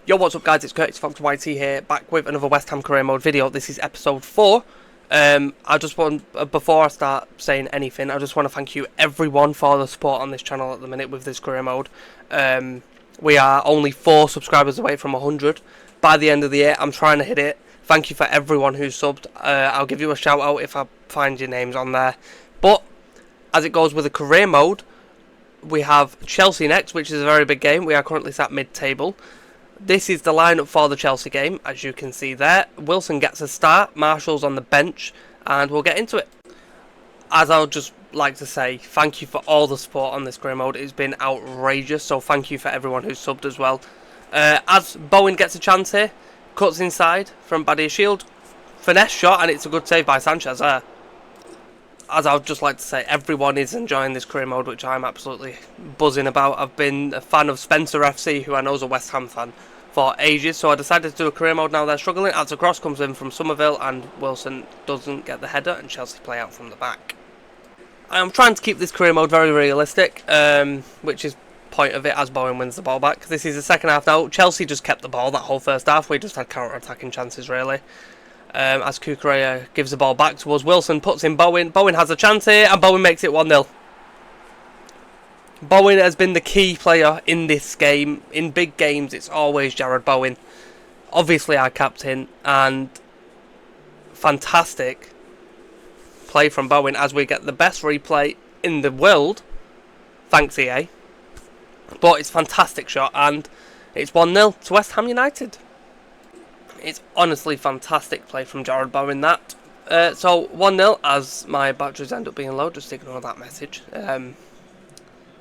Yo, what's up guys, it's Kurtis Fox YT here, back with another West Ham career mode video. This is episode 4. I just want, before I start saying anything, I just want to thank you everyone for the support on this channel at the minute with this career mode. We are only 4 subscribers away from 100. By the end of the year, I'm trying to hit it. Thank you for everyone who's subbed. I'll give you a shout out if I find your names on there. But, as it goes with the career mode, we have Chelsea next, which is a very big game. We are currently sat mid-table. This is the lineup for the Chelsea game, as you can see there. Wilson gets a start, Marshall's on the bench, and we'll get into it. As I would just like to say, thank you for all the support on this career mode. It's been outrageous, so thank you for everyone who's subbed as well. As Bowen gets a chance here, cuts inside from Badia Shield, finesse shot, and it's a good save by Sanchez there. As I would just like to say, everyone is enjoying this career mode, which I'm absolutely buzzing about. I've been a fan of Spencer FC, who I know is a West Ham fan, for ages, so I decided to do a career mode now they're struggling. As a cross comes in from Somerville, and Wilson doesn't get the header, and Chelsea play out from the back. I'm trying to keep this career mode very realistic, which is point of it as Bowen wins the ball back. This is the second half now. Chelsea just kept the ball that whole first half. We just had counter-attacking chances, really. As Kukurea gives the ball back towards Wilson, puts in Bowen. Bowen has a chance here, and Bowen makes it 1-0. Bowen has been the key player in this game. In big games, it's always Jarrod Bowen. Obviously our captain, and fantastic play from Bowen as we get the best replay in the world. Thanks EA. But it's a fantastic shot, and it's 1-0 to West Ham United. It's honestly fantastic play from Jarrod Bowen, that. So 1-0 as my batteries end up being low. Just ignore that message.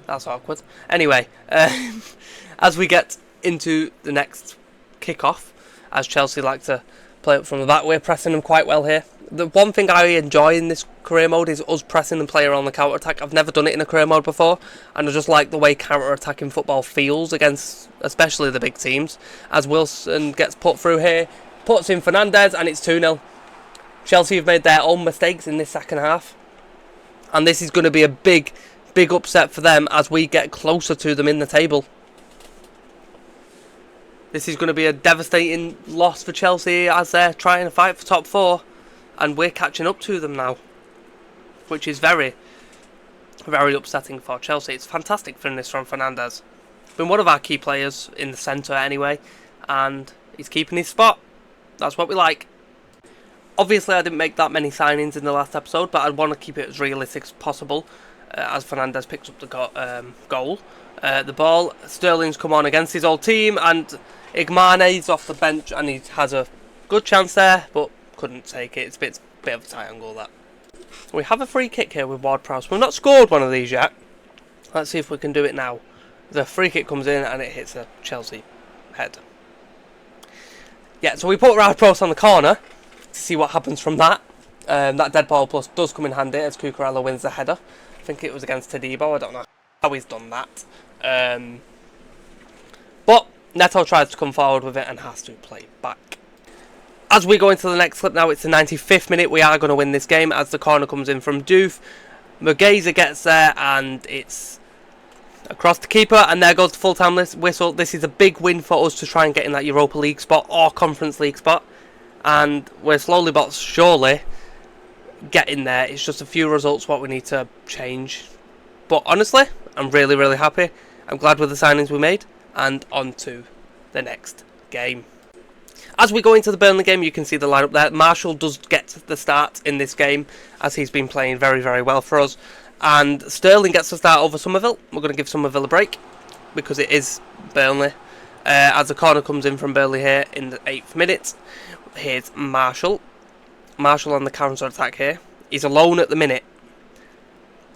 That's awkward. Anyway, as we get into the next kick-off, as Chelsea like to play up from the back, we're pressing them quite well here. The one thing I enjoy in this career mode is us pressing and playing on the counter-attack. I've never done it in a career mode before, and I just like the way counter-attacking football feels against especially the big teams. As Wilson gets put through here, puts in Fernandez, and it's 2-0. Chelsea have made their own mistakes in this second half, and this is going to be a big upset for them as we get closer to them in the table. This is going to be a devastating loss for Chelsea as they're trying to fight for top 4, and we're catching up to them now, which is very, very upsetting for Chelsea. It's fantastic finish from Fernandez. Been one of our key players in the centre anyway, and he's keeping his spot. That's what we like. Obviously I didn't make that many signings in the last episode, but I want to keep it as realistic as possible. As Fernandez picks up the goal. The ball, Sterling's come on against his old team, and Igmane's off the bench, and he has a good chance there, but couldn't take it. It's a bit of a tight angle, that. We have a free kick here with Ward-Prowse. We've not scored one of these yet. Let's see if we can do it now. The free kick comes in, and it hits a Chelsea head. Yeah, so we put Ward-Prowse on the corner to see what happens from that. That dead ball plus does come in handy as Cucurella wins the header. I think it was against Tadibo. I don't know how he's done that. But Neto tries to come forward with it and has to play back. As we go into the next clip now, it's the 95th minute. We are going to win this game as the corner comes in from Doof. Mugeza gets there, and it's across the keeper, and there goes the full-time whistle. This is a big win for us to try and get in that Europa League spot or Conference League spot. And we're slowly but surely getting there. It's just a few results what we need to change, but honestly I'm really happy. I'm glad with the signings we made, and on to the next game. As we go into the Burnley game, you can see the lineup there. Marshall does get the start in this game as he's been playing very well for us, and Sterling gets the start over Somerville. We're going to give Somerville a break because it is Burnley. As the corner comes in from Burnley here in the 8th minute. Here's Marshall on the counter attack here. He's alone at the minute.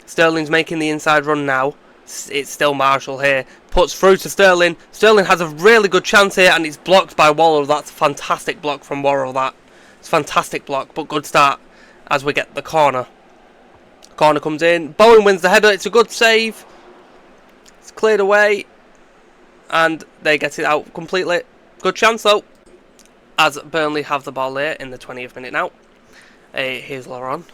Sterling's making the inside run now. It's still Marshall here. Puts through to Sterling. Sterling has a really good chance here, and it's blocked by Worrell. That's a fantastic block from Worrell, that. It's a fantastic block, but good start as we get the corner. Corner comes in. Bowen wins the header. It's a good save. It's cleared away, and they get it out completely. Good chance though. As Burnley have the ball there in the 20th minute now. Here's Laurent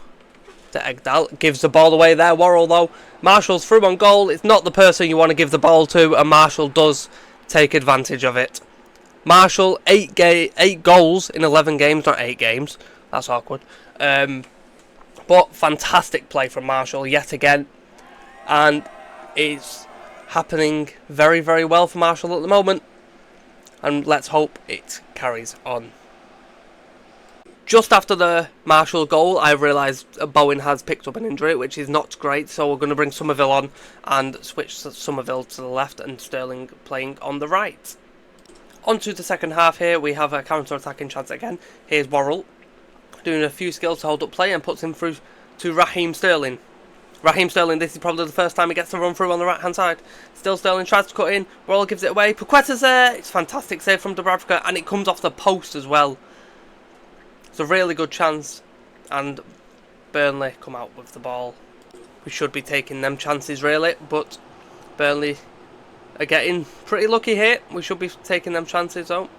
to Egdal. Gives the ball away there. Worrell though. Marshall's through on goal. It's not the person you want to give the ball to, and Marshall does take advantage of it. Marshall, 8 goals in 11 games, not 8 games. That's awkward. But fantastic play from Marshall yet again. And it's happening very, very well for Marshall at the moment. And let's hope it carries on. Just after the Marshall goal, I realised Bowen has picked up an injury, which is not great. So we're going to bring Somerville on and switch Somerville to the left and Sterling playing on the right. On to the second half here, we have a counter-attacking chance again. Here's Worrell doing a few skills to hold up play and puts him through to Raheem Sterling. Raheem Sterling, this is probably the first time he gets to run through on the right-hand side. Still Sterling tries to cut in, Worrell gives it away. Paqueta's there, it's a fantastic save from Dubravka, and it comes off the post as well. It's a really good chance, and Burnley come out with the ball. We should be taking them chances really, but Burnley are getting pretty lucky here. We should be taking them chances though.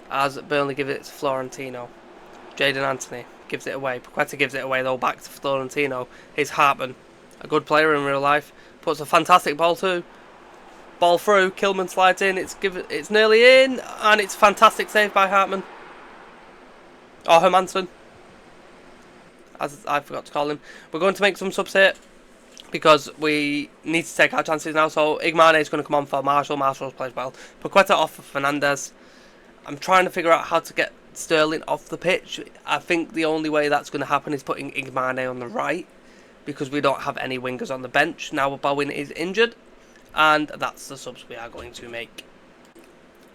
As Burnley give it to Florentino. Jadon Anthony gives it away. Paqueta gives it away though, back to Florentino. Here's Hartman, a good player in real life. Puts a fantastic ball through. Ball through, Kilman slides in, it's nearly in, and it's a fantastic save by Hartman. Or Hermanson, as I forgot to call him. We're going to make some subs here, because we need to take our chances now. So Igmane is going to come on for Marshall. Marshall plays well. Paqueta off for Fernandez. I'm trying to figure out how to get Sterling off the pitch. I think the only way that's going to happen is putting Igmane on the right, because we don't have any wingers on the bench. Now Bowen is injured, and that's the subs we are going to make.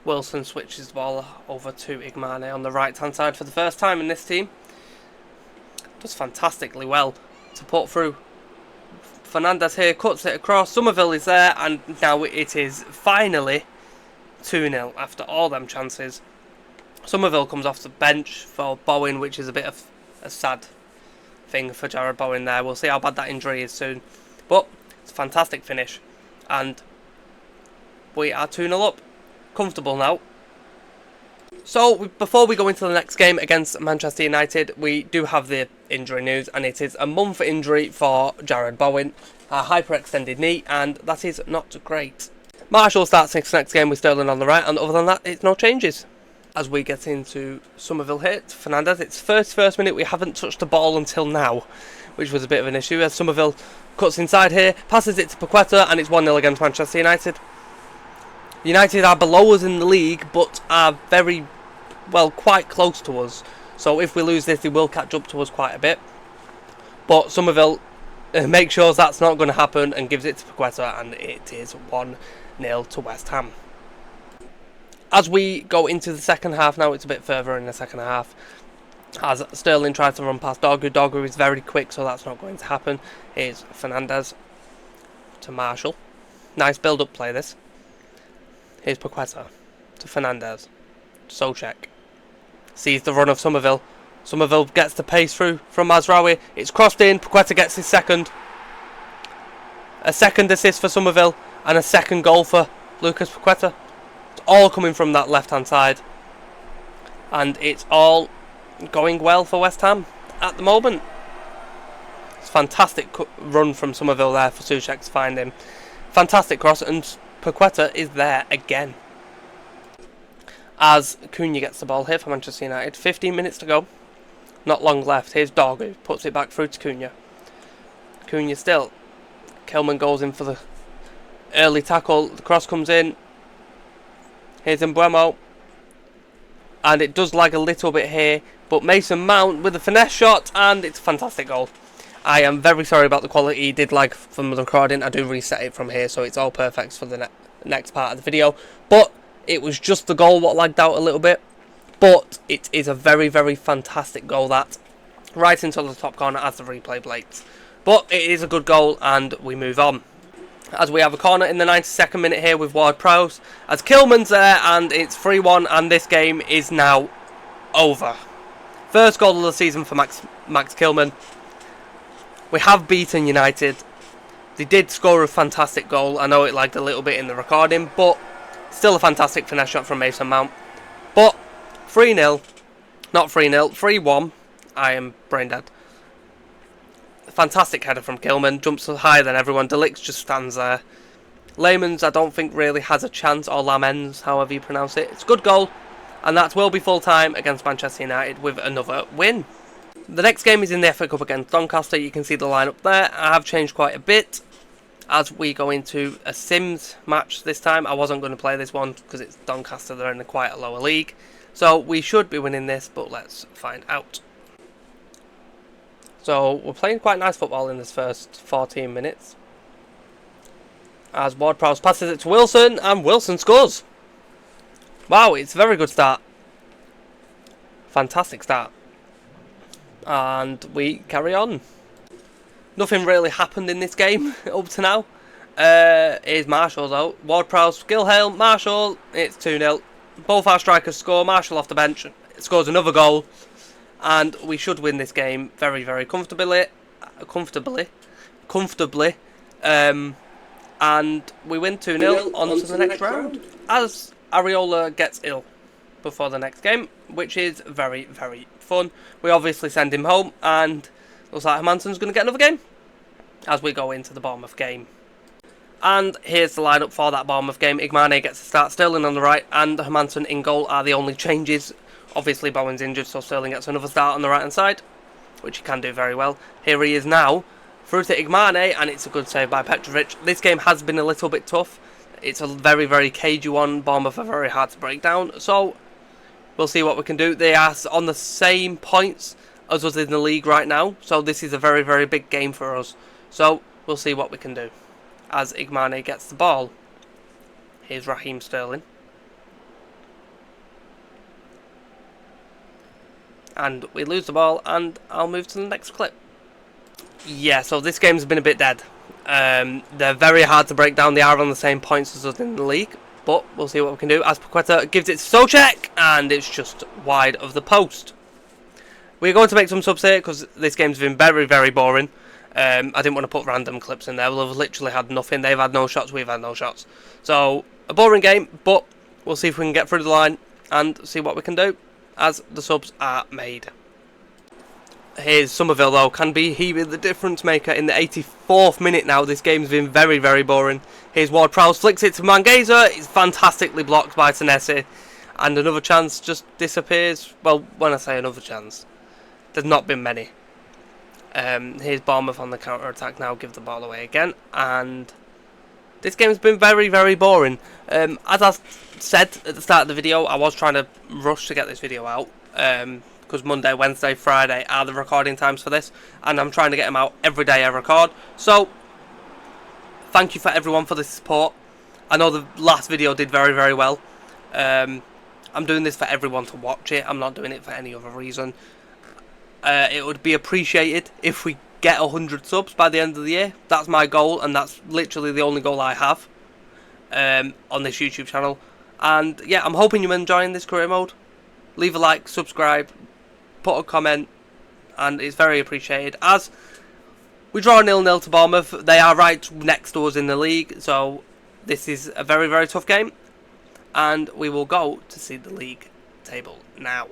Wilson switches the ball over to Igmane on the right hand side for the first time in this team. Does fantastically well to put through. Fernandez here cuts it across. Somerville is there, and now it is finally 2-0 after all them chances. Somerville comes off the bench for Bowen, which is a bit of a sad thing for Jared Bowen there. We'll see how bad that injury is soon. But it's a fantastic finish, and we are 2-0 up. Comfortable now. So before we go into the next game against Manchester United, we do have the injury news, and it is a month injury for Jared Bowen, a hyperextended knee, and that is not great. Marshall starts his next game with Sterling on the right, and other than that, it's no changes. As we get into Somerville here, it's Fernandez. It's first minute. We haven't touched the ball until now, which was a bit of an issue. As Somerville cuts inside here, passes it to Paqueta, and it's 1-0 against Manchester United. United are below us in the league, but are very, well, quite close to us. So if we lose this, they will catch up to us quite a bit. But Somerville makes sure that's not going to happen and gives it to Paqueta, and it is 1-0 to West Ham. As we go into the second half now, it's a bit further in the second half. As Sterling tries to run past Dogu. Dogu is very quick, so that's not going to happen. Here's Fernandez to Marshall. Nice build-up play, this. Here's Paqueta to Fernandez. Soucek sees the run of Somerville. Somerville gets the pace through from Mazraoui. It's crossed in. Paqueta gets his second. A second assist for Somerville and a second goal for Lucas Paqueta. It's all coming from that left-hand side. And it's all going well for West Ham at the moment. It's a fantastic run from Somerville there for Soucek to find him. Fantastic cross, and Paqueta is there again. As Cunha gets the ball here for Manchester United. 15 minutes to go. Not long left. Here's Dogu. Puts it back through to Cunha. Cunha still. Kilman goes in for the early tackle. The cross comes in. Here's Mbeumo. And it does lag a little bit here. But Mason Mount with a finesse shot. And it's a fantastic goal. I am very sorry about the quality. It did lag from the recording. I do reset it from here, so it's all perfect for the next part of the video. But it was just the goal what lagged out a little bit. But it is a very, very fantastic goal, that. Right into the top corner as the replay plates. But it is a good goal, and we move on. As we have a corner in the 92nd minute here with Ward-Prowse. As Kilman's there, and it's 3-1, and this game is now over. First goal of the season for Max Kilman. We have beaten United. They did score a fantastic goal. I know it lagged a little bit in the recording, but still a fantastic finesse shot from Mason Mount. But 3-0, not 3-0, 3-1. I am brain dead. Fantastic header from Kilman. Jumps higher than everyone. De Ligt just stands there. Lehmann's, I don't think, really has a chance, or Lamens, however you pronounce it. It's a good goal, and that will be full-time against Manchester United with another win. The next game is in the FA Cup against Doncaster. You can see the lineup there. I have changed quite a bit as we go into a Sims match this time. I wasn't going to play this one because it's Doncaster. They're in quite a lower league. So we should be winning this, but let's find out. So we're playing quite nice football in this first 14 minutes. As Ward-Prowse passes it to Wilson, and Wilson scores. Wow, it's a very good start. Fantastic start. And we carry on. Nothing really happened in this game up to now. Here's Marshall though. Ward-Prowse, Gilhale, Marshall. It's 2-0. Both our strikers score. Marshall off the bench scores another goal. And we should win this game very, very comfortably. And we win 2-0 on to the next round. As Areola gets ill before the next game, which is very, very fun. We obviously send him home, and looks like Hermansson's going to get another game as we go into the Bournemouth game. And here's the lineup for that Bournemouth game. Igmane gets the start, Sterling on the right, and Hermansson in goal are the only changes. Obviously Bowen's injured, so Sterling gets another start on the right hand side, which he can do very well. Here he is now, through to Igmane, and it's a good save by Petrovic. This game has been a little bit tough. It's a very, very cagey one. Bournemouth are very hard to break down, so we'll see what we can do. They are on the same points as us in the league right now, so this is a very, very big game for us. So we'll see what we can do. As Igmane gets the ball, here's Raheem Sterling. And we lose the ball, and I'll move to the next clip. Yeah, so this game's been a bit dead. They're very hard to break down. They are on the same points as us in the league, but we'll see what we can do. As Paqueta gives it to Souček, and it's just wide of the post. We're going to make some subs here because this game's been very, very boring. I didn't want to put random clips in there. We'll have literally had nothing. They've had no shots, we've had no shots. So, a boring game, but we'll see if we can get through the line and see what we can do as the subs are made. Here's Somerville though. Can he be the difference maker in the 84th minute now? This game's been very, very boring. Here's Ward-Prowse, flicks it to Mangueza. It's fantastically blocked by Tanesi. And another chance just disappears. Well, when I say another chance, there's not been many. Here's Bournemouth on the counter-attack now, give the ball away again. And this game's been very, very boring. As I said at the start of the video, I was trying to rush to get this video out. Because Monday, Wednesday, Friday are the recording times for this, and I'm trying to get them out every day I record. So, thank you for everyone for the support. I know the last video did very, very well. I'm doing this for everyone to watch it. I'm not doing it for any other reason. It would be appreciated if we get 100 subs by the end of the year. That's my goal, and that's literally the only goal I have on this YouTube channel. And yeah, I'm hoping you're enjoying this career mode. Leave a like, subscribe, put a comment, and it's very appreciated. As we draw 0-0 to Bournemouth, they are right next to us in the league, so this is a very, very tough game. And we will go to see the league table now.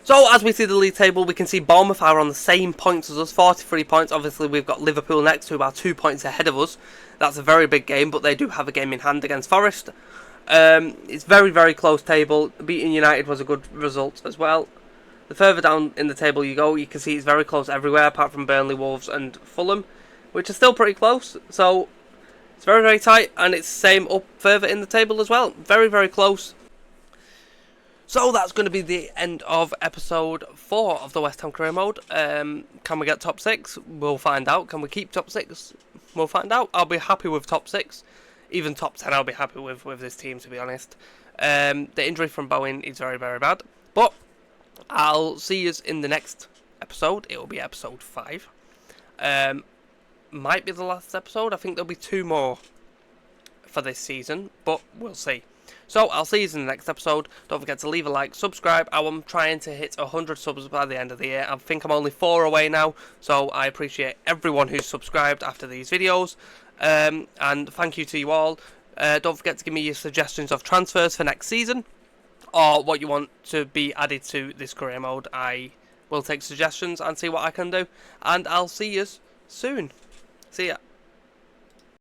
So as we see the league table, we can see Bournemouth are on the same points as us, 43 points. Obviously we've got Liverpool next, who are 2 points ahead of us. That's a very big game, but they do have a game in hand against Forest. It's very, very close table. Beating United was a good result as well. The further down in the table you go, you can see it's very close everywhere, apart from Burnley, Wolves and Fulham, which are still pretty close. So it's very, very tight, and it's the same up further in the table as well. Very, very close. So that's going to be the end of episode 4 of the West Ham career mode. Can we get top 6? We'll find out. Can we keep top 6? We'll find out. I'll be happy with top 6. Even top 10 I'll be happy with this team, to be honest. The injury from Bowen is very, very bad. But I'll see you in the next episode. It will be episode 5. Might be the last episode. I think there'll be 2 more for this season, but we'll see. So I'll see you in the next episode. Don't forget to leave a like, subscribe. I'm trying to hit 100 subs by the end of the year. I think I'm only 4 away now, so I appreciate everyone who's subscribed after these videos. And thank you to you all. Don't forget to give me your suggestions of transfers for next season, or what you want to be added to this career mode. I will take suggestions and see what I can do, and I'll see you soon. See ya.